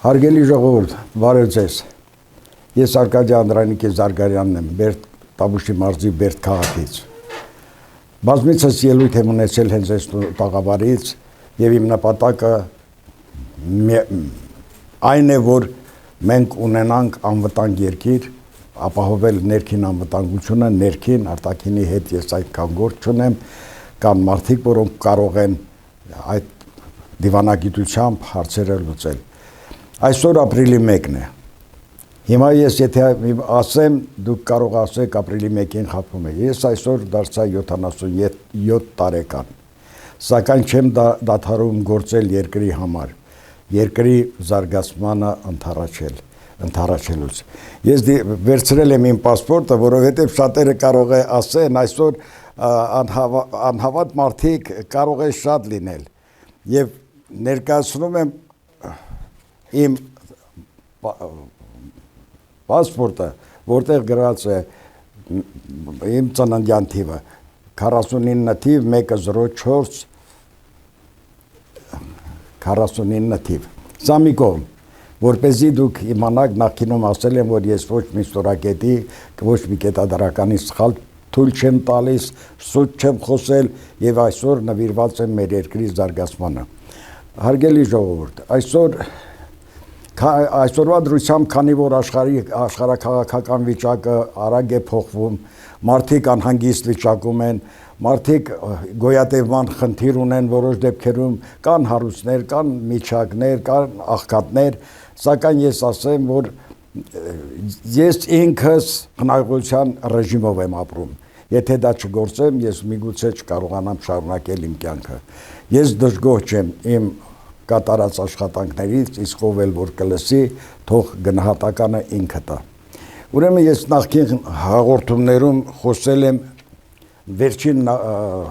Հարգելի ժողովուրդ, բարև ձեզ։ Ես Արկադիա Անդրանիկի Զարգարյանն եմ, Բերդ Տավուշի մարզի Բերդ քաղաքից։ Բազմիցս ելույթ եմ ունեցել հենց այս տաղավարից եւ իմ նպատակը այն է, որ մենք ունենանք անվտանգ երկիր, ապահովել ներքին անվտանգությունը, ներքին արտաքինի հետ ես այդքան գործ չունեմ, կան մարդիկ, որոնք կարող են այդ դիվանագիտությամբ հարցերը լուծել։ Այսօր ապրիլի 1-ն է։ Հիմա ես եթե ասեմ, դուք կարող ասեք ապրիլի 1-ին խփում է։ Ես այսօր դարձա 77 տարեկան։ Սակայն չեմ դադարում գործել երկրի համար, երկրի զարգացմանը ընդառաջելուց։ Ես վերցրել եմ իմ պասպորտը, որովհետև շատերը կարող է ասեն, այսօր անհավատ մարդիկ կարող է շատ լինել։ Եվ ներկայացնում եմ իմ պասպորտը, որտեղ գրած է իմ ծննդյան թիվը 49 թիվ 104 49 թիվ։ Սա մի կողմ, որպեսզի դուք իմանաք, նախկինում ասել եմ, որ ես ոչ մի ստորակետի, ոչ մի կետադարականի սխալ թույլ չեմ տալիս, սուտ չեմ խոսել եւ այսօր նվիրված եմ մեր երկրի զարգացմանը։ Հարգելի ժողովուրդ, այսօրվա դրությամբ, քանի որ աշխարհաքաղաքական վիճակը արագ է փոխվում, մարդիկ անհանգիստ վիճակում են, մարդիկ գոյատևման խնդիր ունեն որոշ դեպքերում, կան հարուստներ, կան միջակներ, կան աղքատներ, սակայն ես ասեմ, որ ես ինքս խնայողության ռեժիմով եմ ապրում։ Եթե դա չգործեմ, ես միգուցե չկարողանամ շարունակել իմ կյանքը։ Ես դժգոհ չեմ իմ կատարած աշխատանքներից, իսկ ով էլ որ կլսի, թող գնահատականը ինքը տա։ Ուրեմն ես նախկին հաղորդումներում խոսել եմ, վերջին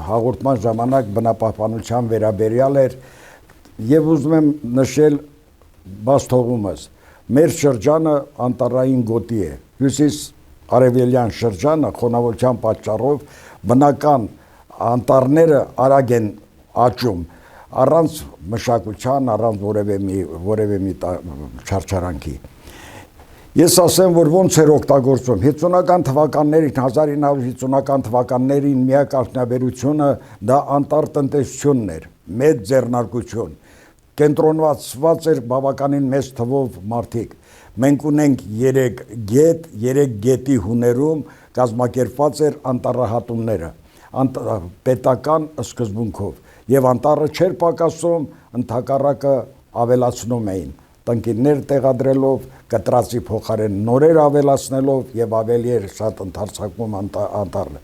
հաղորդման ժամանակ բնապահպանության վերաբերյալ էր եւ ուզում եմ նշել բաց թողումս։ Մեր շրջանը անտառային գոտի է։ Հյուսիս-արևելյան շրջանը խոնավության պատճառով բնական անտառները արագ են աճում, առանց մշակության, առանց որևէ մի չարչարանքի։ Ես ասեմ, որ ոնց էր օգտագործում 50-ական թվականներին, 1950-ական թվականներին միակ արդյունաբերությունը դա անտառ տնտեսությունն էր, մեծ ձեռնարկություն, կենտրոնված էր բավականին մեծ թվով մարդիկ։ Մենք ունենք 3 գետ, 3 գետի հուներում կազմակերպված էր անտառահատումները, պետական սկզբունքով, եւ անտառը չէր պակասում, ընդհակառակը ավելացնում էին, տնկիներ տեղադրելով, կտրածի փոխարեն նորեր ավելացնելով եւ ավելի էր շատ ընդարձակում անտառը։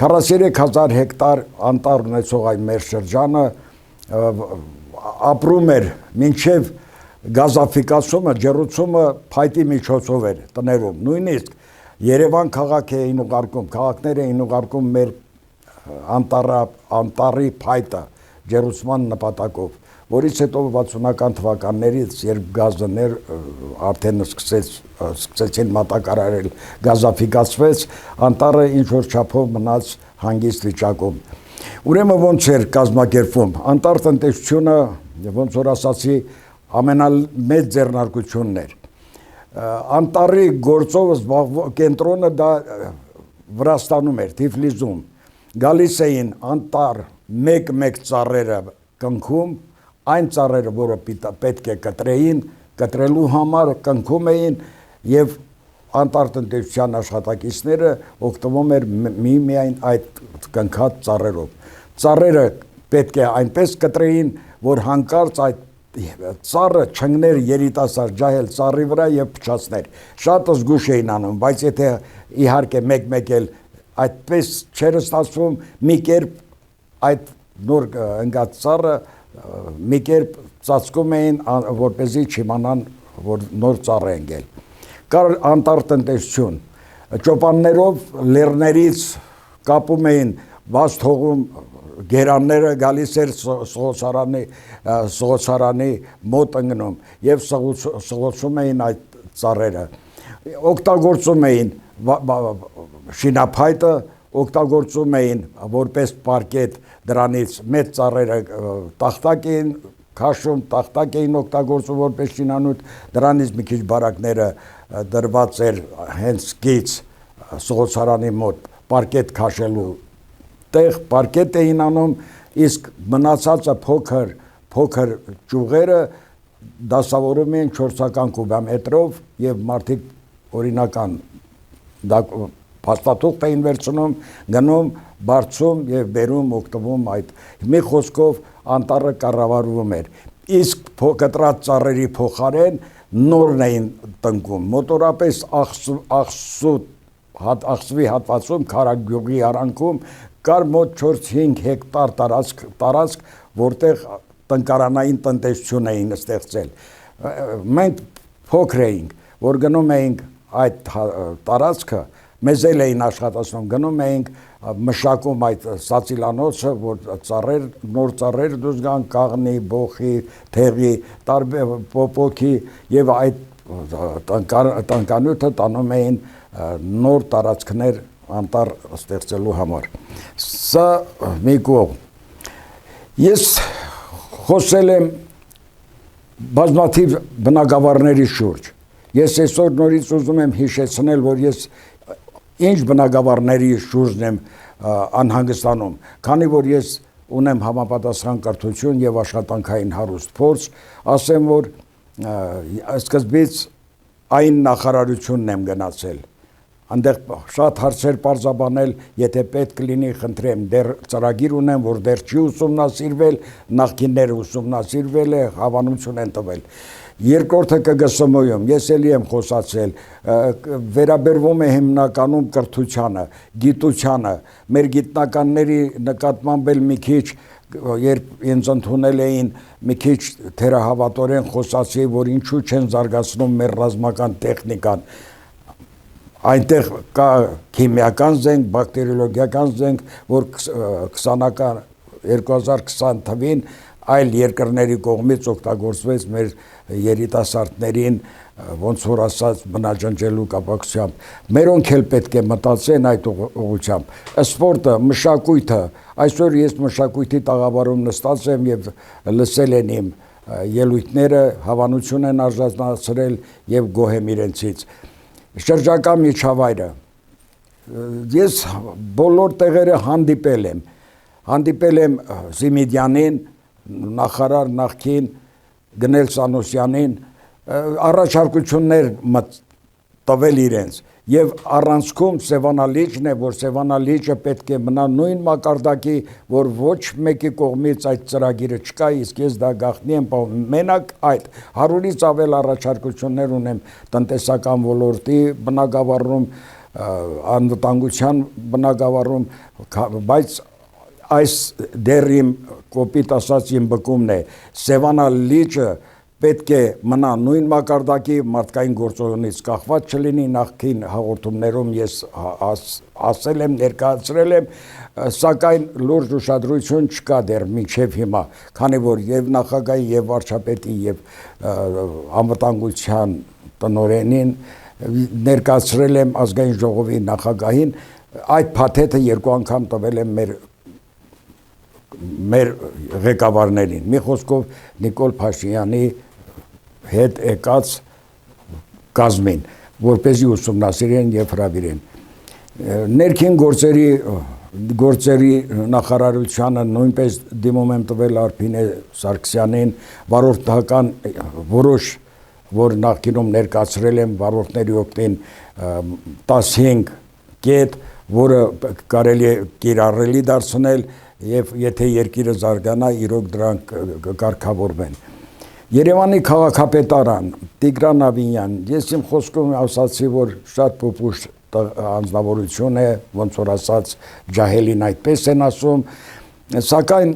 43000 հեկտար անտառ ունեցող այն մեր շրջանը ապրում էր մինչև գազաֆիկացումը, ջեռուցումը փայտի միջոցով էր տներում, նույնիսկ Երևան քաղաք էին ուղարկում, քաղաքներ էին ուղարկում մեր անտառի փայտը ջեռուցման նպատակով, որից հետո 60-ական թվականներից, երբ գազը արդեն սկսեցին մատակարարել, գազաֆիկացվեց, անտառը ինչ-որ չափով մնաց հանգիստ վիճակում։ Ուրեմն ոնց էր կազմակերպվում, անտառ տնտեսությունը, ոնց որ ասացի, ամենամեծ ձեռնարկությունն էր։ Անտառի գործով կենտրոնը դա Վրաստանում էր, Թիֆլիսում։ Գալիս էին անտառ մեկ ծառերը կնքում, այն ծառերը, որը պետք է կտրեին, կտրելու համար կնքում էին եւ անտառ տնտեսության աշխատակիցները օգտվում էր միայն այդ կնքած ծառերով։ Ծառերը պետք է այնպես կտրեին, որ հանկարծ այդ ծառը չընկներ երիտասարդ ջահել ծառի վրա եւ փչացներ։ Շատ զգուշ էին անում, բայց եթե իհարկե մեկ էլ այդպես չէր ստացվում, մի կերպ այդ նոր ընկած ծառը մի կերպ ծածկում էին, որպեսզի չիմանան, որ նոր ծառ է ընկել։ Կար անտառ տնտեսություն, ճոպաններով լեռներից կապում էին, բաց թողում գերանները գալիս էր սղոցարանի մոտ ընկնում եւ սղոցում էին այդ ծառերը։ Օգտագործում էին շինափայտը, օգտագործում էին որպես պարկետ, դրանից մեծ ծառերը տախտակ էին քաշում, տախտակ էին օգտագործում որպես շինանյութ, դրանից մի քիչ բարակները դրված էր հենց գից սղոցարանի մոտ պարկետ քաշելու տեղ, պարկետ էին անում, իսկ մնացածը փոքր ճյուղերը դասավորում էին 4-ական կուբամետրով եւ մարդիկ օրինական փաստաթուղթ էին վերցնում, գնում, բարձում եւ բերում օգտվում այդ։ Մի խոսքով անտառը կառավարվում էր։ Իսկ կտրած ծառերի փոխարեն նորն էին տնկում։ Մոտորապես աղսվի հատվածում Քարագյուղի արանքում կար մոտ 4-5 հեկտար տարածք, որտեղ տնկարանային տնտեսություն էին ստեղծել։ Մենք փոքր էինք, որ գնում էինք այդ տարածքը, մեզ էլ էին աշխատացնում, գնում էինք մշակում այդ սացիլանոցը, որ նոր ծառեր դուրս գան, կաղնի, բոխի, թեղի, տարբեր պոպոքի եւ այդ տնկանյութը տանում էին նոր տարածքներ անտառ ստեղծելու համար։ Սա մի կողմ։ Ես խոսել եմ բազմաթիվ բնակավարների շուրջ։ Ես այսօր նորից ուզում եմ հիշեցնել, որ ես ինչ բնակավարների շուրջն եմ անհանգստանում, քանի որ ես ունեմ համապատասխան կրթություն եւ աշխատանքային հարուստ փորձ, ասեմ, որ սկզբից այն նախարարությունն եմ գնացել, այնտեղ շատ հարցեր պարզաբանել, եթե պետք լինի, խնդրեմ, դեռ ծրագիր ունեմ, որ դեռ չի ուսումնասիրվել, նախկինները ուսումնասիրվել է, հավանություն են տվել։ Երկրորդը ԿԳՍՄ-ում, ես էլի եմ խոսացել, վերաբերվում է հիմնականում կրթությանը, գիտությանը, մեր գիտնականների նկատմամբ էլ մի քիչ, երբ ինձ ընդունել էին, մի քիչ թերահավատորեն խոսացի, որ ինչու չեն զարգացնում մեր ռազմական տեխնիկան, այնտեղ կա քիմիական զենք, բակտերիոլոգիական զենք, որ 2020 թվին այլ երկրների կողմից օգտագործվեց մեր երիտասարդներին, ոնց որ ասած, բնաջնջելու կապակցությամբ։ Մերոնք էլ պետք է մտածեն այդ ուղղությամբ։ Սպորտը, մշակույթը, այսօր ես մշակույթի տաղավարում նստած եմ եւ լսել եմ իմ ելույթները, հավանություն են արժանացրել եւ գոհ եմ իրենցից։ Շրջակա միջավայրը։ Ես բոլոր տեղերը հանդիպել եմ Զիմիդյանին, նախարար նախկին, գնել Սանոսյանին, առաջարկություններ տվել իրենց եւ առանցքում Սևանալիճն է, որ Սևանալիճը պետք է մնա նույն մակարդակի, որ ոչ մեկի կողմից այդ ծրագիրը չկա, իսկ ես դա գաղտնի եմ պահում։ Մենակ այդ 100-ից ավել առաջարկություններ ունեմ տնտեսական ոլորտի բնագավառում, անվտանգության բնագավառում, բայց այս դեռ իմ կոպիտ ասած իմ բկումն է, Սևանալիճը պետք է մնա նույն մակարդակի, մարդկային գործոնից կախված չլինի, նախկին հաղորդումներում ես ասել եմ, ներկայացրել եմ, սակայն լուրջ ուշադրություն չկա դեռ մինչև հիմա, քանի որ եւ նախագահի, եւ վարչապետի, եւ անվտանգության տնօրենին ներկայացրել եմ ազգային ժողովի նախագահին, այդ փաթեթը 2 անգամ տվել եմ մեր ղեկավարներին, մի խոսքով Նիկոլ Փաշինյանի հետ եկած կազմին, որպեսզի ուսումնասիրեն եւ հրավիրեն։ Ներքին գործերի նախարարությանը նույնպես դիմում եմ տվել Արփինե Սարգսյանին, վարորդական որոշ, որ նախկինում ներկայացրել եմ վարորդների օգտին 15 կետ, որը կարելի է կիրառելի դարձնել եւ եթե երկիրը զարգանա, իրոք դրանք կկարգավորվեն։ Երևանի քաղաքապետարան Տիգրան Ավինյան, ես իմ խոսքում ասացի, որ շատ պուպուշ անձնավորություն է, ոնց որ ասած ջահելին այդպես են ասում, սակայն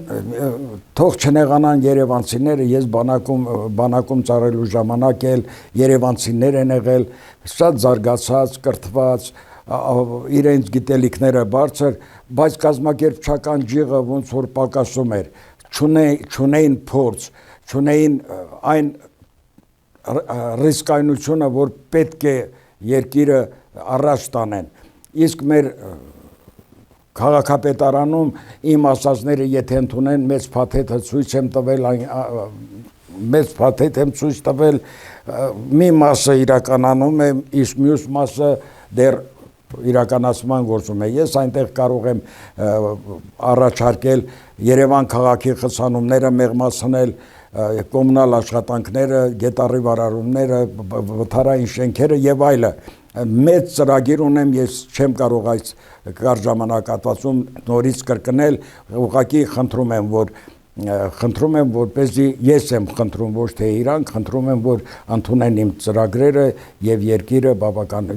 թող չնեղանան երևանցիները, ես բանակում ծառայելու ժամանակ էլ երևանցիներ են եղել, շատ զարգացած, կրթված, իրենց գիտելիքները բարձր, բայց կազմակերպչական ջիղը ոնց որ պակասում էր, չունեին փորձ, չունեին այն ռիսկայնությունը, որ պետք է երկիրը առաջ տանեն։ Իսկ մեր քաղաքապետարանում իմ ասածները եթե ընդունեն մեծ փաթեթը ցույց եմ տվել մեծ փաթեթ եմ ցույց տվել մի մասը իրականանում է իսկ մյուս մասը դեռ իրականացման գործում է ես այնտեղ կարող եմ առաջարկել Երևան քաղաքի խցանումները մեղմացնել կոմունալ աշխատանքները գետառի վարարումները վթարային շենքերը եւ այլը մեծ ծրագիր ունեմ ես չեմ կարող այս կարճ ժամանակահատվածում նորից կրկնել ուղղակի խնդրում եմ որպեսզի ես եմ խնդրում ոչ թե իրանք խնդրում եմ որ ընդունեն իմ ծրագրերը եւ երկիրը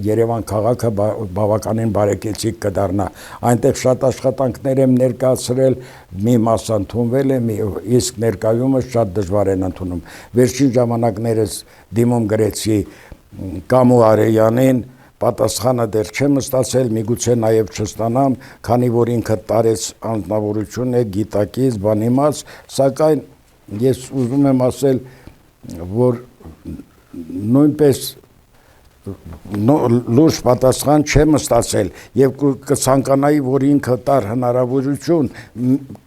Երևան քաղաքը բավականին բարեկեցիկ կդառնա այնտեղ շատ աշխատանքներ եմ ներկայացրել մի մաս ընդունվել է իսկ ներկայումս շատ դժվար են ընդունում վերջին ժամանակներս դիմում գրեցի Կամու Արեյանին պատասխանը դեռ չեմ ստացել, միգուցե նաև չստանամ, քանի որ ինքը տարեց անձնավորություն է, գիտակից, բանիմաց, սակայն ես ուզում եմ ասել, որ նույնպես լուրջ պատասխան չեմ ստացել եւ կցանկանայի, որ ինքը տար հնարավորություն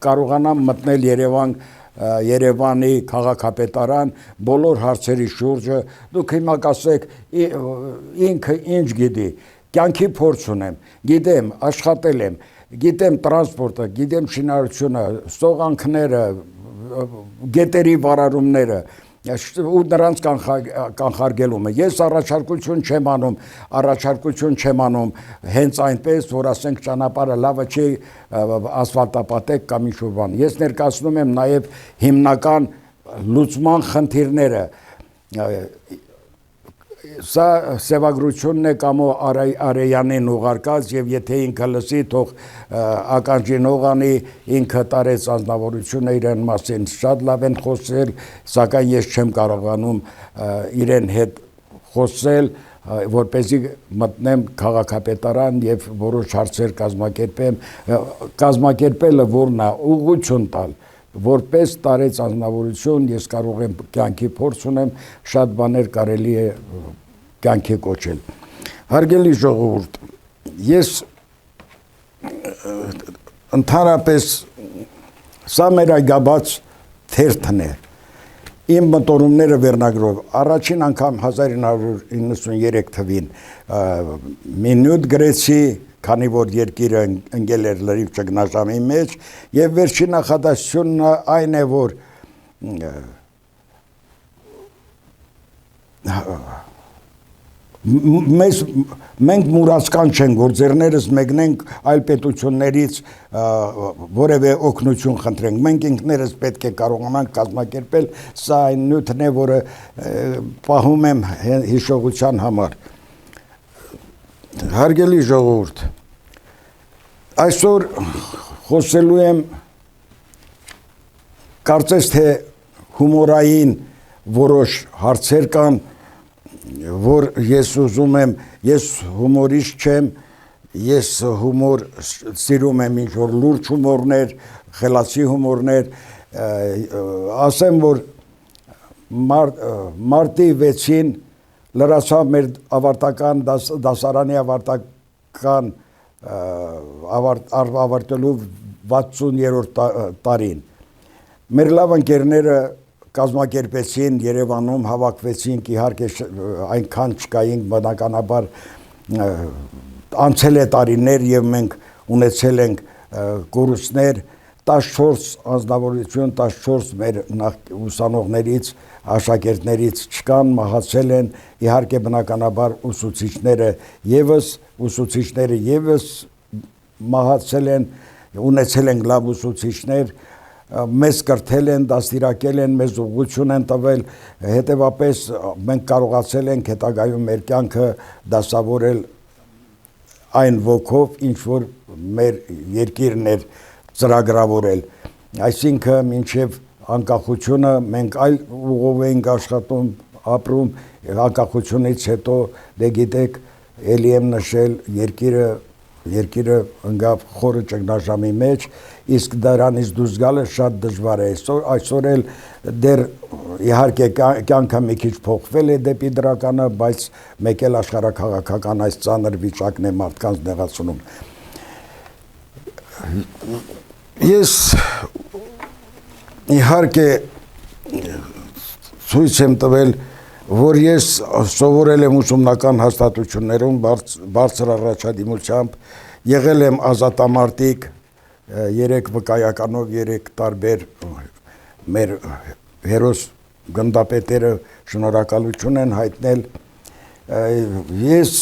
կարողանամ մտնել Երևանի քաղաքապետարան բոլոր հարցերի շուրջը դուք հիմա կասեք ինքը ինչ գիտի կյանքի փորձ ունեմ գիտեմ աշխատել եմ գիտեմ տրանսպորտը գիտեմ շինարարությունը ստողանքները գետերի վարարումները ու նրանց կանխարգելումը ես առաջարկություն չեմ անում հենց այնպես որ ասենք ճանապարհը լավը չի ասֆալտապատեք կամ ինչ-որ բան ես ներկայացնում եմ նաև հիմնական լուծման խնդիրները սա սևագրությունն է Կամո Արեյանին ուղարկած եւ եթե ինքը լսի թող ականջին անի ինքը տարեց անձնավորությունը իրեն մասին շատ լավ են խոսել սակայն ես չեմ կարողանում իրեն հետ խոսել որպեսզի մտնեմ քաղաքապետարան եւ որոշ հարցեր կազմակերպելը որն է ուղղություն տալ որպես տարեց անձնավորություն ես կարող եմ կյանքի փորձ ունեմ շատ բաներ կարելի է կյանքի կոչել հարգելի ժողովուրդ ես ընդհանրապես սա մեր այգաբաց թերթն է իմ մտորումները վերնագրով առաջին անգամ 1993 թվին մի նյութ գրեցի քանի որ երկիրը ընկել էր լրիվ ճգնաժամի մեջ եւ վերջին նախադասությունն այն է որ մենք մուրացկան չենք որ ձեռներս մեկնենք այլ պետություններից որևէ օգնություն խնդրենք մենք ինքներս պետք է կարողանանք կազմակերպել սա այն նյութն է որը պահում եմ հիշողության համար հարգելի ժողովուրդ այսօր խոսելու եմ կարծես թե հումորային որոշ հարցեր կան որ ես ուզում եմ ես հումորիստ չեմ ես հումոր սիրում եմ ինչ որ լուրջ հումորներ խելացի հումորներ ասեմ որ մարտի 6-ին լրացավ մեր ավարտական դասարանի ավարտական ավարտելու 60-րդ տարին մեր լավ ընկերները կազմակերպեցին Երևանում հավաքվեցինք իհարկե այնքան չկայինք բնականաբար անցել է տարիներ եւ մենք ունեցել ենք կուրսներ 14 անձնավորություն 14 մեր ուսանողներից աշակերտներից չկան մահացել են իհարկե բնականաբար ուսուցիչները եւս մահացել են ունեցել են լավ ուսուցիչներ մեզ կրթել են, դաստիարակել են, մեզ ուղղություն են տվել, հետևապես մենք կարողացել ենք հետագայում մեր կյանքը դասավորել այն ոգով, ինչ որ մեր երկիրն էր ծրագրավորել։ Այսինքն մինչև անկախությունը մենք այլ ուղով էինք աշխատում, ապրում, անկախությունից հետո դե գիտեք, ելի եմ նշել երկիրը ընկավ խորը ճգնաժամի մեջ, իսկ դրանից դուրս գալը շատ դժվար է։ Այսօր էլ դեռ իհարկե կյանքը մի քիչ փոխվել է դեպի դրականը, բայց մեկ էլ աշխարհաքաղաքական այս ծանր վիճակն է մարդկանց նեղացնում։ Ես իհարկե ցույց եմ տվել, որ ես սովորել եմ ուսումնական հաստատություններում բարձր առաջադիմությամբ, եղել եմ ազատամարտիկ 3 վկայականով 3 տարբեր մեր հերոս գնդապետերը շնորհակալություն են հայտնել։ Ես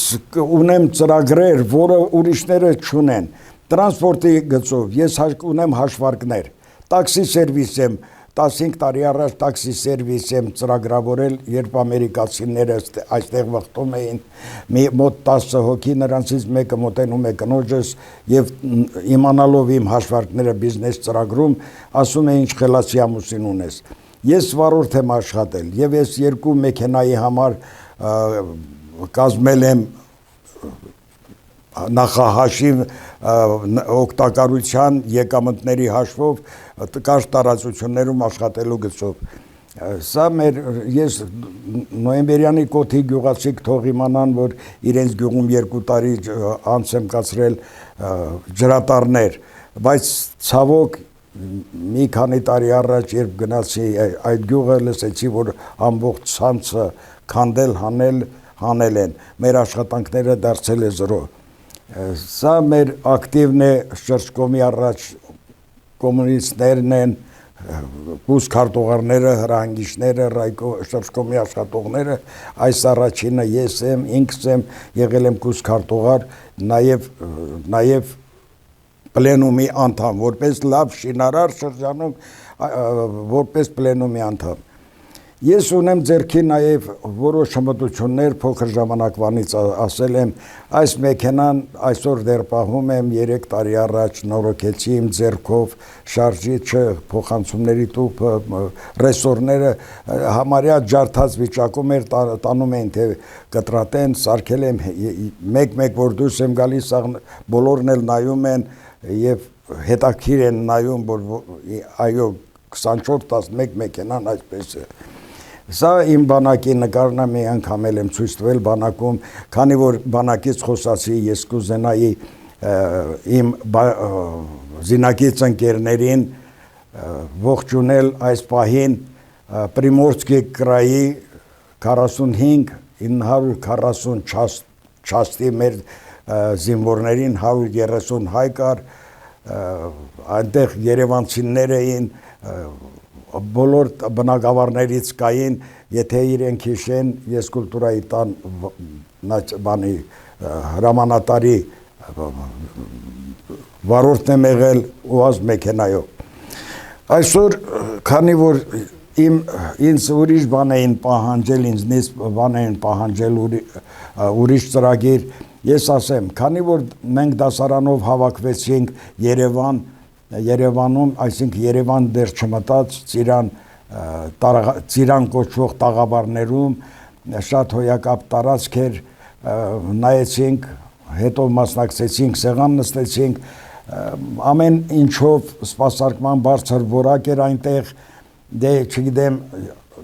ունեմ ծրագրեր, որը ուրիշները չունեն։ Տրանսպորտի գծով ես ունեմ հաշվարկներ։ Տաքսի սերվիս եմ 15 տարի առաջ տաքսի սերվիս եմ ծրագրավորել, երբ ամերիկացիները այստեղ վխտում էին, մոտ 10 հոգի, նրանցից մեկը մոտենում է կնոջս եւ իմանալով իմ հաշվարկները բիզնես ծրագրում, ասում է ինչ խելացի ամուսին ունես։ Ես վարորդ եմ աշխատել եւ ես 2 մեքենայի համար կազմել եմ նախահաշիվ օգտակարության եկամտների հաշվով կարճ տարածություններում աշխատելու գծով։ Սա ես նոյեմբերյանի կոթի գյուղացիք թող իմանան, որ իրենց գյուղում 2 տարի անց եմ կացրել ջրատարներ, բայց ցավոք մի քանի տարի առաջ երբ գնացի այդ գյուղը, լսեցի, որ ամբողջ ցանցը քանդել հանել են, մեր աշխատանքները դարձել է 0։ Սա մեր ակտիվն է, շրջկոմի առաջ կոմունիստներն են, կուս քարտուղարները, հրահանգիչները, շրջկոմի աշխատողները, այս առաջինը ես եմ, ինքս եմ, եղել եմ կուս քարտուղար, նաև պլենումի անդամ, որպես լավ շինարար շրջանում, որպես պլենումի անդամ։ Ես ունեմ ձեռքի նաև որոշ հմտություններ, փոքր ժամանակվանից ասել եմ, այս մեքենան այսօր դեռ պահում եմ, 3 տարի առաջ նորոգեցի իմ ձեռքով, շարժիչը, փոխանցումների տուփը, ռեսորները համարյա ջարդած վիճակում էր, տանում էին թե կտրատեն, սարքել եմ, մեկ-մեկ որ դուրս եմ գալիս, բոլորն էլ նայում են եւ հետաքրքիր են նայում, որ այո 24-11 մեքենան այսպես է։ Սա իմ բանակի նկարն է, մի անգամ եմ ցույց տվել բանակում, քանի որ բանակից խոսացի, ես կուզենայի իմ զինակից ընկերներին ողջունել այս պահին Պրիմորսկի կրայի 45-940 չաստի մեր զինվորներին 130 հայ կար, այնտեղ երևանցիներ էին, բոլոր բնակավարներից կային, եթե իրենք հիշեն, ես կուլտուրայի տան հրամանատարի վարորդն եմ եղել ուազ մեքենայով։ Այսօր, քանի որ ինձ ուրիշ բան էին պահանջել, ինձնից բան էին պահանջել ուրիշ ծրագիր, ես ասեմ, քանի որ մենք դասարանով հավաքվեցինք Երևանում, այսինքն Երևան դեռ չմտած Ծիրան կոչվող տաղավարներում շատ հոյակապ տարածք էր, նայեցինք, հետո մասնակցեցինք, սեղան նստեցինք, ամեն ինչով սպասարկման բարձր որակ էր այնտեղ, դե չգիտեմ,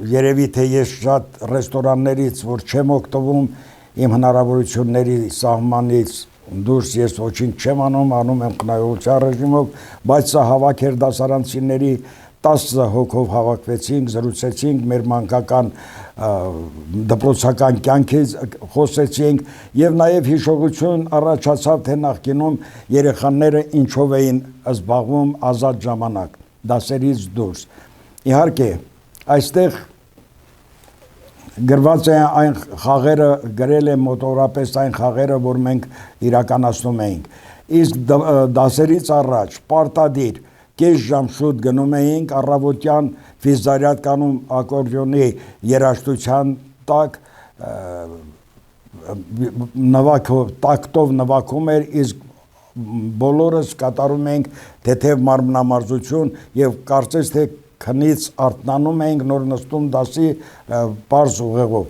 երևի թե ես շատ ռեստորաններից, որ չեմ օգտվում, իմ հնարավորությունների սահմանից դուրս ես ոչինչ չեմ անում եմ խնայողության ռեժիմով, բայց սա հավաք էր դասարանցիների 10 հոգով հավաքվեցինք, զրուցեցինք, մեր մանկական դպրոցական կյանքից խոսեցինք եւ նաեւ հիշողություն առաջացավ, թե նախկինում երեխաները ինչով էին զբաղվում ազատ ժամանակ, դասերից դուրս։ Իհարկե, այստեղ գրված է այն խաղերը, գրել է մոտավորապես այն խաղերը, որ մենք իրականացնում էինք։ Իսկ դասերից առաջ պարտադիր կես ժամ շուտ գնում էինք, առավոտյան ֆիզզարյադկանում ակորդեոնի երաժշտության տակ տակտով նվագում էր, իսկ բոլորս կատարում էինք թեթև մարմնամարզություն եւ կարծես թե քնից արթնանում էինք, նոր նստում դասի պարզ ուղեղով։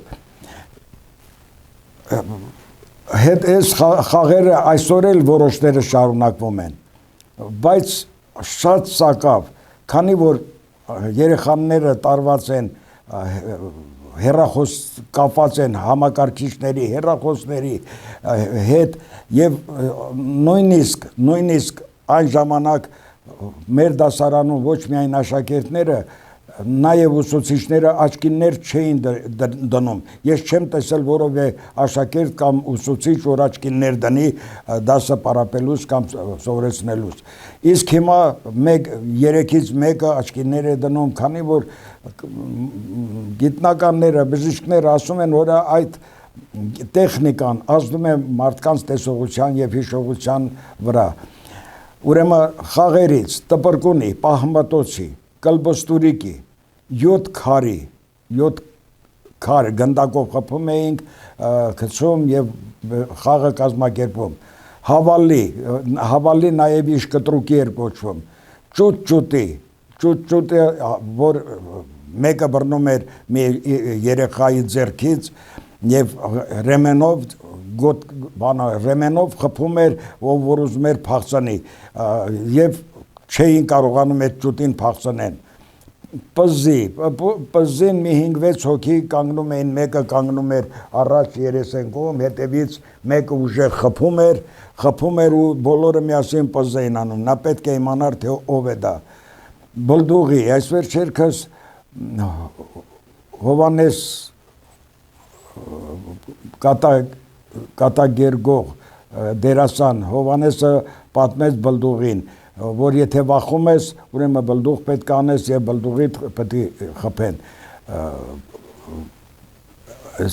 Հետ այս խաղերը այսօր էլ որոշները շարունակվում են, բայց շատ սակավ, քանի որ երեխաները տարված են հեռախոս կապված են համակարգիչների, հեռախոսների հետ եւ նույնիսկ այն ժամանակ մեր դասարանում ոչ միայն աշակերտները, նաև ուսուցիչները աչքիններ չէին դնում։ Ես չեմ տեսել որևէ աշակերտ կամ ուսուցիչ, որ աչքիններ դնի դասը պարապելուց կամ սովորեցնելուց։ Իսկ հիմա 3-ից 1-ը աչքիններ է դնում, քանի որ գիտնականները, բժիշկները ասում են, որ այդ տեխնիկան ազդում է մարդկանց տեսողության եւ հիշողության վրա։ Ուրեմն խաղերից, տպրկունի, պահմատոցի, կլբոստուրիկի, 7 քար գնդակով խփում էինք, գցում եւ խաղը կազմակերպում։ Հավալի նաեւ իշ կտրուկի էր կոչվում։ Ճուտը, որ մեկը բռնում էր մի երեխայի ձեռքից եւ ռեմենով խփում էր, որ ուզում էր փախցնի եւ չէին կարողանում այդ ճուտին փախցնեն։ Պզին մի 5-6 հոգի կանգնում էին, մեկը կանգնում էր առաջ երեսենկում, հետևից մեկը ուժեղ խփում էր ու բոլորը միասին պզ էին անում։ Նա պետք է իմանար, թե ով է դա։ Բլդուղի, այս վերջերքս Հովանես կատագերգող դերասան Հովանեսը պատմեց բլդուղին, որ եթե վախում ես, ուրեմն բլդուղ պետք է անես եւ բլդուղիդ պետք է խփեն։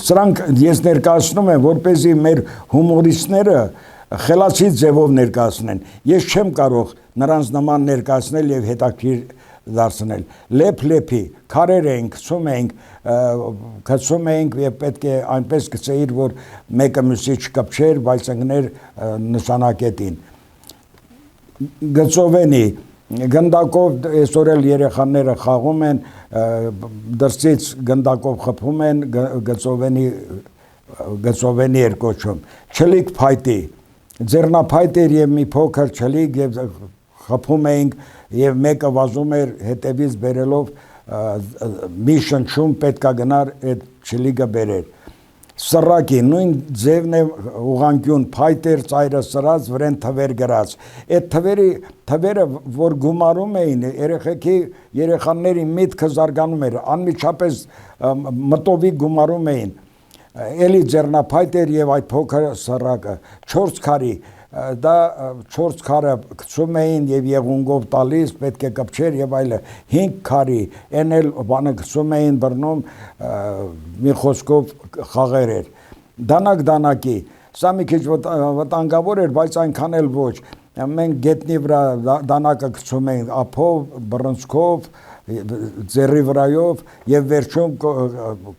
Սրանք ես ներկայացնում եմ, որպեսզի մեր հումորիստները խելացի ձևով ներկայացնեն։ Ես չեմ կարող նրանց նման ներկայացնել եւ հետաքրքիր դարձնել։ Լեփ-լեփի, քարեր էինք, գցում էինք եւ պետք է այնպես գցեիր, որ մեկը մյուսի չկպչեր, բայց ընկներ նշանակետին։ Գծովենի, գնդակով այսօր էլ երեխաները խաղում են, դրսից գնդակով խփում են, գծովենի էր կոչվում։ Չլիկ փայտի, ձեռնափայտ էր եւ մի փոքր չլիկ եւ խփում էինք եւ մեկը վազում էր հետևից բերելով մի շնչում պետքա գնար այդ չլիկը բերեր։ Սրակի նույն ձևն է, ուղանկյուն փայտ էր, ծայրը սրած, վրան թվեր գրած։ Այդ թվերը որ գումարում էին, երեխաների միտքը զարգանում էր, անմիջապես մտովի գումարում էին։ Էլի ձեռնափայտ էր եւ այդ փոքր սրակը 4 քարի, դա 4 քարը գցում էին եւ եղունգով տալիս, պետք է կպչեր եւ այլը 5 քարի, այն էլ բանը գցում էին բռնում, մի խոսքով խաղեր էր։ Դանակի, սա մի քիչ վտանգավոր էր, բայց այնքան էլ ոչ։ Մենք գետնի վրա դանակը գցում էինք ափով, բռնցքով, ձեռի վրայով եւ վերջում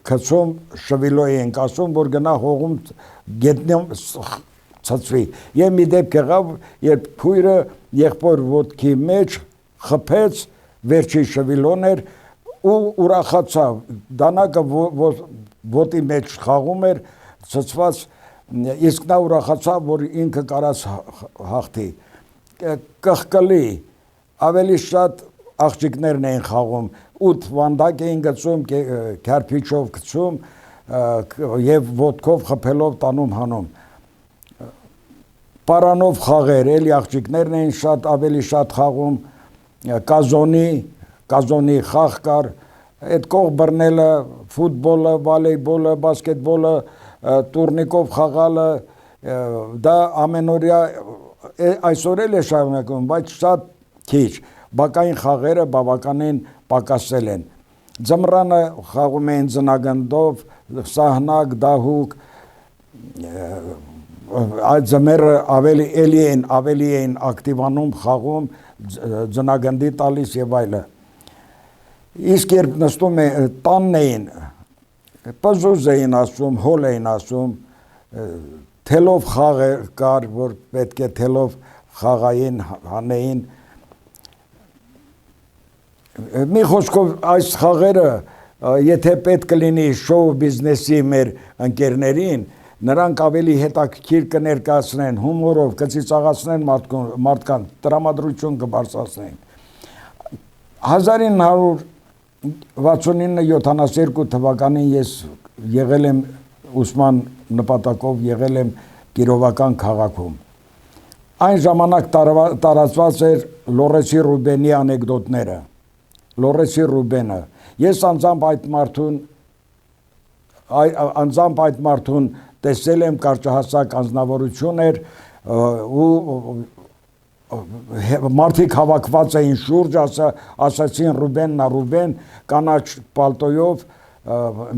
գցում շվիլո էինք ասում, որ գնա հողում գետնիում ցածվի։ Եվ մի դեպք եղավ, երբ քույրը եղբոր ոտքի մեջ խփեց, վերջի շվիլոն էր ու ուրախացավ։ Դանակը ոտի մեջ խաղում էր, ցծված, իսկ նա ուրախացավ, որ ինքը կարած հաղթի։ Կղկլի, ավելի շատ աղջիկներն էին խաղում, 8 վանդակ էին գցում, քարփիչով գցում եւ ոտքով խփելով տանում հանում։ Պարանով խաղեր, էլի աղջիկներն էին ավելի շատ խաղում, կազոնի խաղ կար, այդ կող բռնելը, ֆուտբոլը, վոլեյբոլը, բասկետբոլը, տուրնիկով խաղալը, դա ամենօրյա այսօր էլ է շարունակվում, բայց շատ քիչ։ Բակային խաղերը բավականին պակասել են։ Ձմռանը խաղում էին ձնագնդով, սահնակ, դահուկ, այդ ձմեռը ավելի էին ակտիվանում, խաղում, ձնագնդի տալիս եւ այլը։ Իսկ երբ նստում տանն էին, պզուզ էին ասում, հոլ էին ասում, թելով խաղ կար, որ պետք է թելով խաղային հանեին։ Մի խոսքով այս խաղերը, եթե պետք կլինի շոու բիզնեսի մեր ընկերներին, նրանք ավելի հետաքրքիր կներկայացնեն, հումորով կծիծաղացնեն մարդկանց, տրամադրություն կբարձրացնեն։ 1969-72 թվականին ես եղել եմ ուսման նպատակով եղել եմ Կիրովական քաղաքում։ Այն ժամանակ տարածված էր Լորենցի Ռուբենի անեկդոտները։ Լորենցի Ռուբենը։ Ես անձամբ այդ մարդուն տեսել եմ, կարճահասակ անձնավորություն էր ու մարդիկ հավաքված էին շուրջ, ասացին Ռուբենն Ռուբեն, կանաչ պալտոյով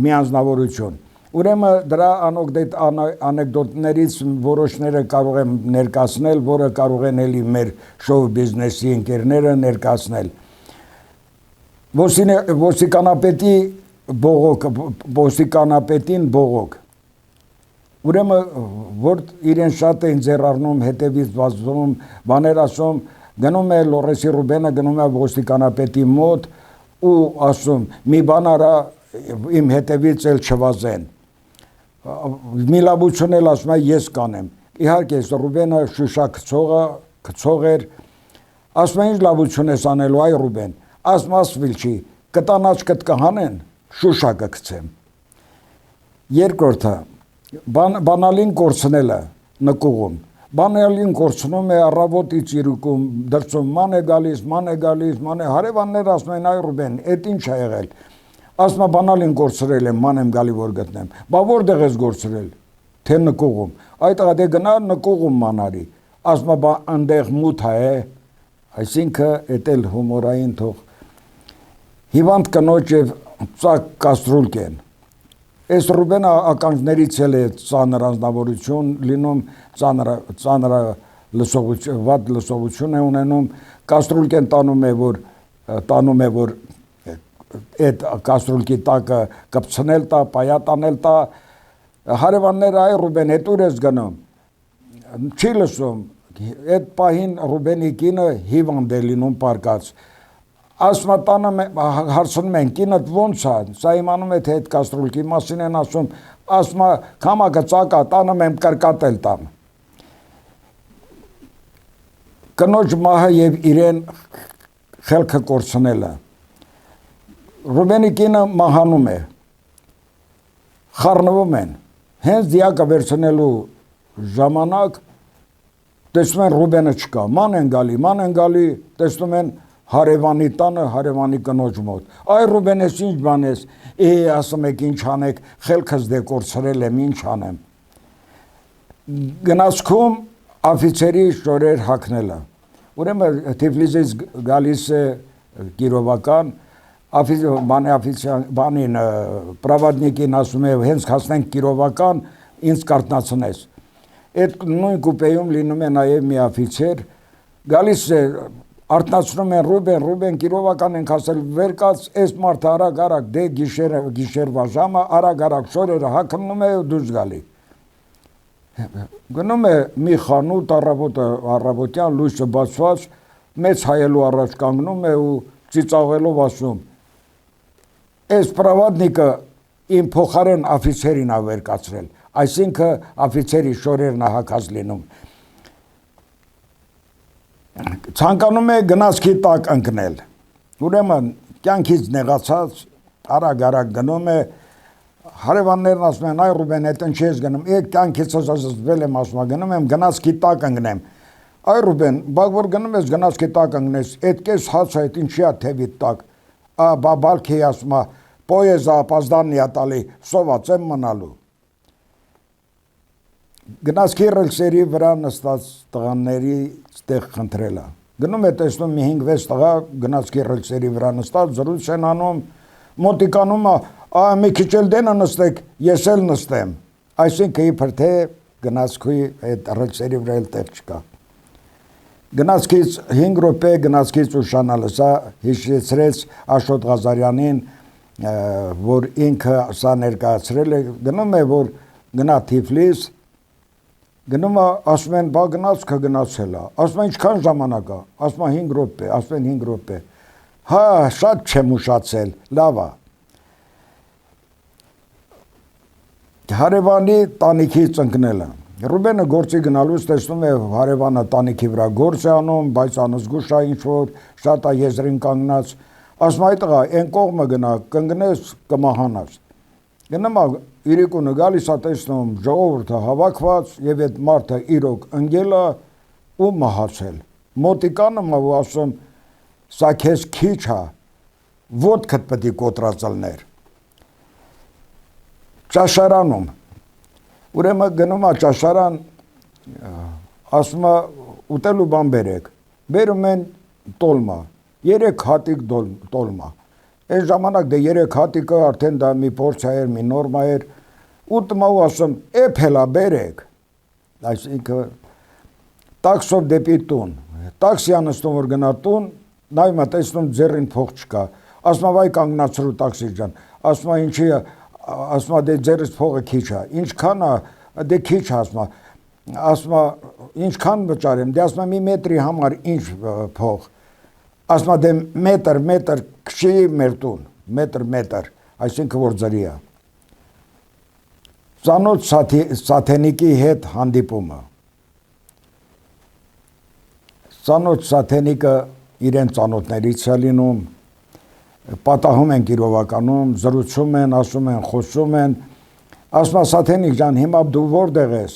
մի անձնավորություն։ Ուրեմն դրա անեկդոտներից որոշները կարող եմ ներկայացնել, որը կարող են էլի մեր շոու բիզնեսի ընկերները ներկայացնել։ Ոստիկանապետին բողոք։ Ուրեմն որ իրեն շատ էին ձեռառնում, հետևից վազում, բաներ ասում, գնում է Լորենցի Ռուբենը, գնում է ոստիկանապետի մոտ ու ասում՝ մի բան արա, իմ հետևից էլ չվազեն։ Մի լավություն էլ ասում է ես կանեմ։ Իհարկե Ռուբենը շուշա գցող էր, ասում է ինչ լավություն ես անելու այ Ռուբեն, ասվել չի, կտանաչ կտկահանեն, շուշա կգցեմ։ Երկրորդը բանալին կորցնելը նկուղում։ Բանալին կորցնում է առավոտից իրուկում, դրսում ման է գալիս, հարևաններ ասում են այ Ռուբեն, էդ ինչ է եղել։ Ասում է բանալին կորցրել եմ, ման եմ գալի որ գտնեմ։ Բա որտեղ ես կորցրել։ Թե նկուղում։ Այդ դե գնա նկուղում մանարի։ Ասում է բա այնտեղ մութ է։ Այսինքն էդ էլ հումորային թող։ Հիվանդ կնոջ եւ ծակ կաստրուլք են։ Այս Ռուբենը ականջներից էլ է ծանր անձնավորություն լինում, ծանր լսողություն, վատ լսողություն է ունենում, կաստրուլկեն տանում է որ այդ կաստրուլկի տակը կպցնել տա, պայատանել տա, հարևանները այ Ռուբեն հետ ուր ես գնում, չի լսում, այդ պահին Ռուբենի կինը հիվանդ է լինում պարկած, ասում հարցնում են կինդ ոնց է, սա իմանում է թե այդ կաստրուլկի մասին են ասում քամակը ծակա, տանում եմ կրկատել տամ։ Կնոջ մահը եւ իրեն խելքը կորցնելը։ Ռուբենի կինը մահանում է, խառնվում են, հենց դիակը վերցնելու ժամանակ տեսնում են Ռուբենը չկա, ման են գալի, տեսնում են հարևանի տանը, հարևանի կնոջ մոտ, այ Ռուբեն ես ինչ բան ես, ասում եք ինչ անեք, խելքս դե կորցրել եմ, ինչ անեմ։ Գնացքում աֆիցերի շորեր հագնելը, ուրեմն Թիֆլիսից գալիս է Կիրովական, բանին պրավադնիկին ասում է հենց հասնենք Կիրովական ինձ կարտնացնես։ Այդ նույն կուպեում լինում է նաև մի աֆիցեր, գալիս է արտնացնում են Ռուբեն Կիրովական ենք ասել վեր կաց, այս մարդը արագ դե գիշերվա ժամը արագ շորերը հագնում է ու դուրս գալի։ Գնում է մի խանութ առավոտյան լույսը բացված, մեծ հայելու առաջ կանգնում է ու ծիծաղելով ասում Այս պրավադնիկը իմ փոխարեն աֆիցերին ա վեր կացրել, այսինքն աֆիցերի շորերն ա հագած լինում։ Ցանկանում է գնացքի տակ ընկնել։ Ուրեմն կյանքից նեղացած արագ գնում է, հարևաններն ասում են այ Ռուբեն հետ ինչ ես գնում, կյանքից զզվել եմ ասում գնում եմ գնացքի տակ ընկնեմ։ Այ Ռուբեն, բա որ գնում ես գնացքի տակ ընկնես, այդ կես հաց այդ ինչի է թևի տակ։ Բալքի ասում է պոեզա ապազդաննի է տալի, սոված եմ մնալու։ Գնացքի ռելսերի վրա նստած տղաների տեղ խնդրելա։ Գնում է տեսնում մի 5-6 տղա գնացքի ռելսերի վրա նստած զրույց են անում, մոտիկանում մի քիչ էլ դենը նստեք, ես էլ նստեմ։ Այսինքն իբր թե գնացքի այդ ռելսերի վրա էլ տեղ չկա։ Գնացքից 5 րոպե գնացքից ուշանալը, սա հիշեցրեց Աշոտ Ղազարյանին, որ ինքը սա ներկայացրել է, գնում է, որ գնա Թիֆլիս, գնում է, ասում են, բա գնացքը գնացել է, ասում են, ինչքան ժամանակ է, ասում են 5 րոպե, ասում են 5 րոպե, հա, շատ չեմ ուշացել, լավ է։ Հարևանի տանիքից ընկնելը։ Ռուբենը գործի գնալուց տեսնում է հարևանը տանիքի վրա գործ է անում, բայց անզգուշ է ինչ-որ, շատ է եզրին կանգնած, ասում այ տղա, այն կողմը գնա, կընկնես, կմահանաս։ Գնում է իրիկունը գալիս է տեսնում ժողովուրդը հավաքված եւ այդ մարդը իրոք ընկել է, ու մահացել։ Մոտիկանը ու ասում, սա քեզ քիչ է, ոտքդ պետք է կոտրածալներ։ Ճաշարանում, ուրեմն գնում է ճաշարան, ասում է ուտելու բան բերեք, բերում են տոլմա, 3 հատիկ տոլմա, այս ժամանակ դե 3 հատիկը արդեն դա մի պորցիա էր, մի նորմա էր, ուտում ու ասում, էփելա բերեք, այսինքն տաքսով դեպի տուն, տաքսի անստում որ գնա տուն, նայում է տեսնում ձեռին փող չկա, ասում է վայ կանգնացրու տաքսի ջան, ասում է ինչի է, ասում է դե ձեռից փողը քիչ է, ինչքան է, դե քիչ է, ասում է ինչքան վճարեմ, դե ասում է մի մետրի համար ինչ փող, ասում է դե մետր քչի մեր տուն, մետր, այսինքն որ ձրի է։ Ծանոթ սաթենիկի հետ հանդիպումը։ Ծանոթ սաթենիկը իրեն ծանոթներից է լինում, պատահում են իրովականում, զրուցում են, ասում են, խոսում են, ասում է Սաթենիկ ջան, հիմա դու որտեղ ես,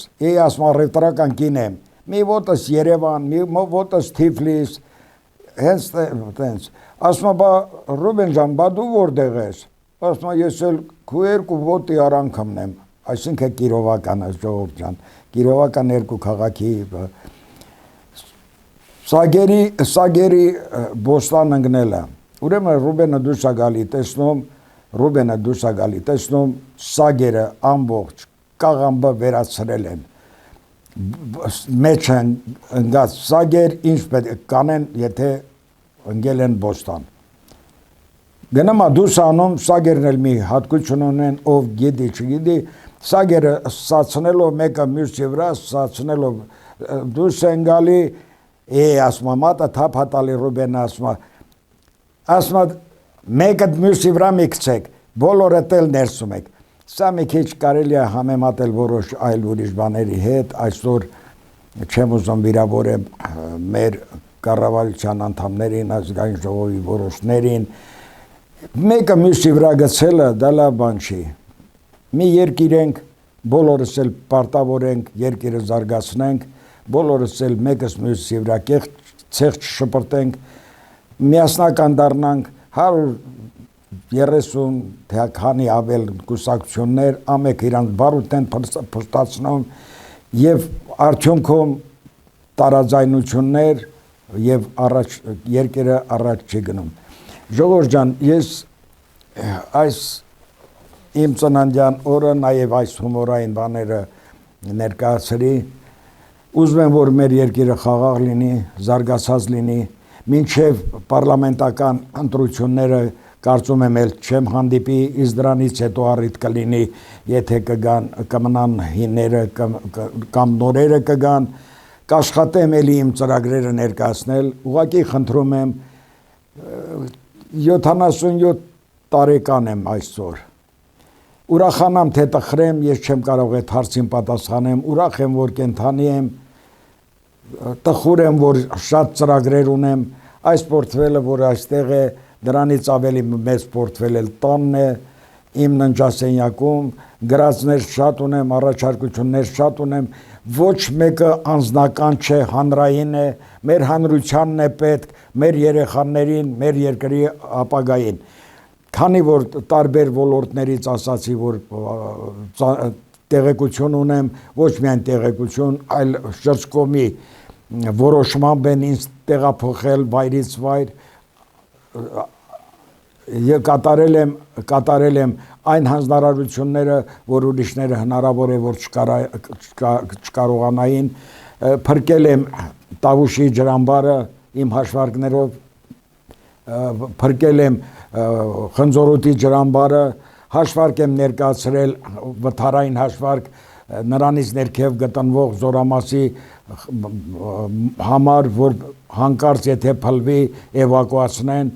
ասում է ռեստորական կին եմ, մի ոտս Երևան, մի ոտս Թիֆլիս, հենց, ասում է բա Ռուբեն ջան, բա դու որտեղ ես, ասում է ես էլ քու 2 ոտի արանքումն եմ, այսինքն Կիրովականը, ժողովուրդ ջան, Կիրովական 2 քաղաքի Սագերի բոստան ընկնելը, ուրեմն Ռուբենը դուրս է գալի տեսնում, Սագերը ամբողջ կաղամբը վերացրել են, մեջ են ընկած Սագեր, ինչ պետք կանեն, եթե ընկել են բոստան։ Գնում է դուրս անում, Սագերն էլ մի հատկություն ունեն, ով գիտի, չգիտի, Սագերը սացնելով մեկը մյուսի վրա, սացնելով դուրս են գալի, ասում է մատը թափատալի Ռուբենը ասում է մեկը մյուսի վրա մի գցեք, բոլորը էլ ներսում եք, սա մի քիչ կարելի է համեմատել որոշ այլ ուրիշ բաների հետ, այսօր չեմ ուզում վիրավորեմ մեր կառավարության անդամներին, ազգային ժողովի որոշներին, մեկը մյուսի վրա գցելը դա լավ բան չի, մի երկիր ենք, բոլորս էլ պարտավոր ենք երկիրը զարգացնենք, բոլորս էլ մեկս մյուսի վրա ցեղ չշպրտենք, միասնական դառնանք 130 թե քանի ավել կուսակցություններ, ամենք իրանց բարութ են փստացնում եւ արդյունքում տարաձայնություններ եւ երկիրը առաջ չի գնում։ Ժողովուրդ ջան, ես այս իմ ծննդյան օրը նաեւ այս հումորային բաները ներկայացրի, ուզում եմ որ մեր երկիրը խաղաղ լինի, զարգացած լինի, մինչև պարլամենտական ընտրությունները կարծում եմ էլ չեմ հանդիպի, իսկ դրանից հետո առիթ կլինի, եթե կմնան հինները կամ նորերը կգան, կաշխատեմ էլի իմ ծրագրերը ներկայացնել, ուղղակի խնդրում եմ 77 տարեկան եմ այսօր, ուրախանամ թե տխրեմ, ես չեմ կարող այդ հարցին պատասխանեմ, ուրախ եմ որ կենթանի եմ, տխուր եմ որ շատ ծրագրեր ունեմ, այս պորտֆելը որ այստեղ է, դրանից ավելի մեծ պորտֆել էլ տանն է, իմ ննջասենյակում, գրածներ շատ ունեմ, առաջարկություններ շատ ունեմ, ոչ մեկը անձնական չէ, հանրային է, մեր հանրությանն է պետք, մեր երեխաներին, մեր երկրի ապագային, քանի որ տարբեր ոլորտներից ասացի, որ տեղեկություն ունեմ, ոչ միայն տեղեկություն, այլ շրջկոմի որոշմամբ են ինձ տեղափոխել վայրից վայր, կատարել եմ այն հանձնարարությունները, որ ուրիշները հնարավոր է, որ չկարողանային, փրկել եմ Տավուշի ջրամբարը իմ հաշվարկներով, փրկել եմ Խնձորոտի ջրամբարը, հաշվարկ եմ ներկայացրել վթարային հաշվարկ նրանից ներքև գտնվող Զորամասի համար, որ հանկարծ եթե փլվի էվակուացնեն,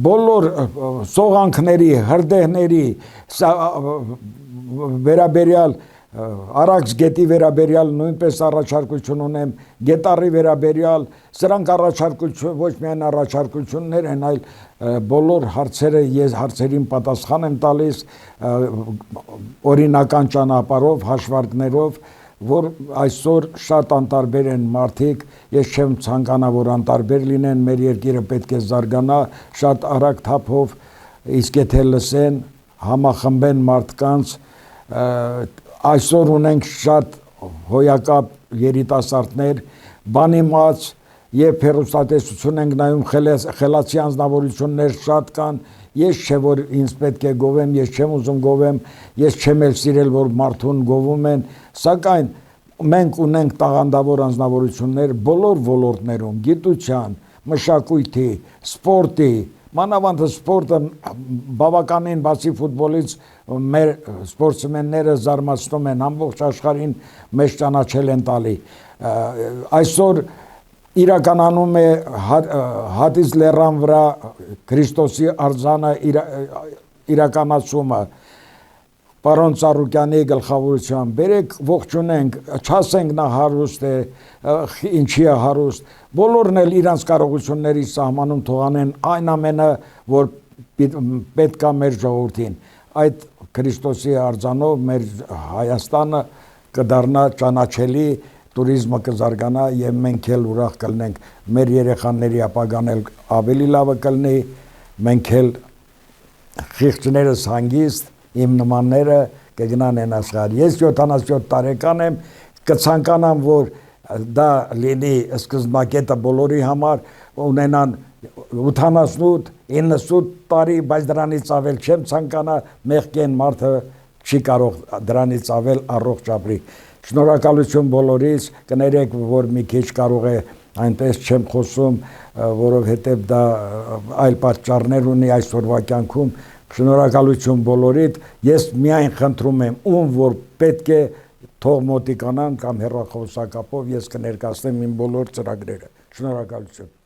բոլոր սողանքների, հրդեհների վերաբերյալ Արաքս գետի վերաբերյալ նույնպես առաջարկություն ունեմ, գետառի վերաբերյալ, սրանք առաջարկություն, ոչ միայն առաջարկություններ են, այլ բոլոր հարցերը ես հարցերին պատասխան եմ տալիս օրինական ճանապարհով, հաշվարկներով, որ այսօր շատ անտարբեր են մարդիկ, ես չեմ ցանկանա, որ անտարբեր լինեն, մեր երկիրը պետք է զարգանա շատ արագ թափով, իսկ եթե լսեն, համախմբեն մարդկանց, այսօր ունենք շատ հոյակապ երիտասարդներ, բանիմաց եւ հեռուստատեսություն ենք նայում, խելացի անձնավորություններ շատ կան, ես չէ որ ինձ պետք է գովեմ, ես չեմ ուզում գովեմ, ես չեմ էլ սիրել որ մարդուն գովում են, սակայն մենք ունենք տաղանդավոր անձնավորություններ բոլոր ոլորտներում, գիտության, մշակույթի, սպորտի, մանավանդ սպորտը բավականին բացի ֆուտբոլից մեր սպորտսմենները զարմացնում են, ամբողջ աշխարհին մեզ ճանաչել են տալի, այսօր իրականանում է հատից լեռան վրա Քրիստոսի արձանը իրականացումը պարոն Ծառուկյանի գլխավորությամբ, բերեք ողջունենք, չասենք նա հարուստ է, ինչի է հարուստ, բոլորն էլ իրանց կարողությունների սահմանում թողանեն այն ամենը, որ պետք է մեր ժողովրդին, այդ Քրիստոսի արձանով մեր Հայաստանը կդառնա ճանաչելի, տուրիզմը կզարգանա եւ մենք էլ ուրախ կլինենք, մեր երեխաների ապագան էլ ավելի լավը կլինի, մենք էլ խիղճներս հանգիստ իմ նմանները կգնան են աշխարհ։ Ես 77 տարեկան եմ, կցանկանամ, որ դա լինի սկզբնակետը բոլորի համար, ունենան 88, 90 տարի, բայց դրանից ավել չեմ ցանկանա, մեղքեն մարդը չի կարող դրանից ավել առողջ ապրի։ Շնորհակալություն բոլորիս, կներեք, որ մի քիչ կարող է այնպես չեմ խոսում, որովհետև դա այլ պատճառներ ունի այսօրվա կյանքում, շնորհակալություն բոլորիդ, ես միայն խնդրում եմ, ում որ պետք է թող մոտիկանան կամ հեռախոսակապով ես կներկայացնեմ իմ բոլոր ծրագրերը, շնորհակալություն։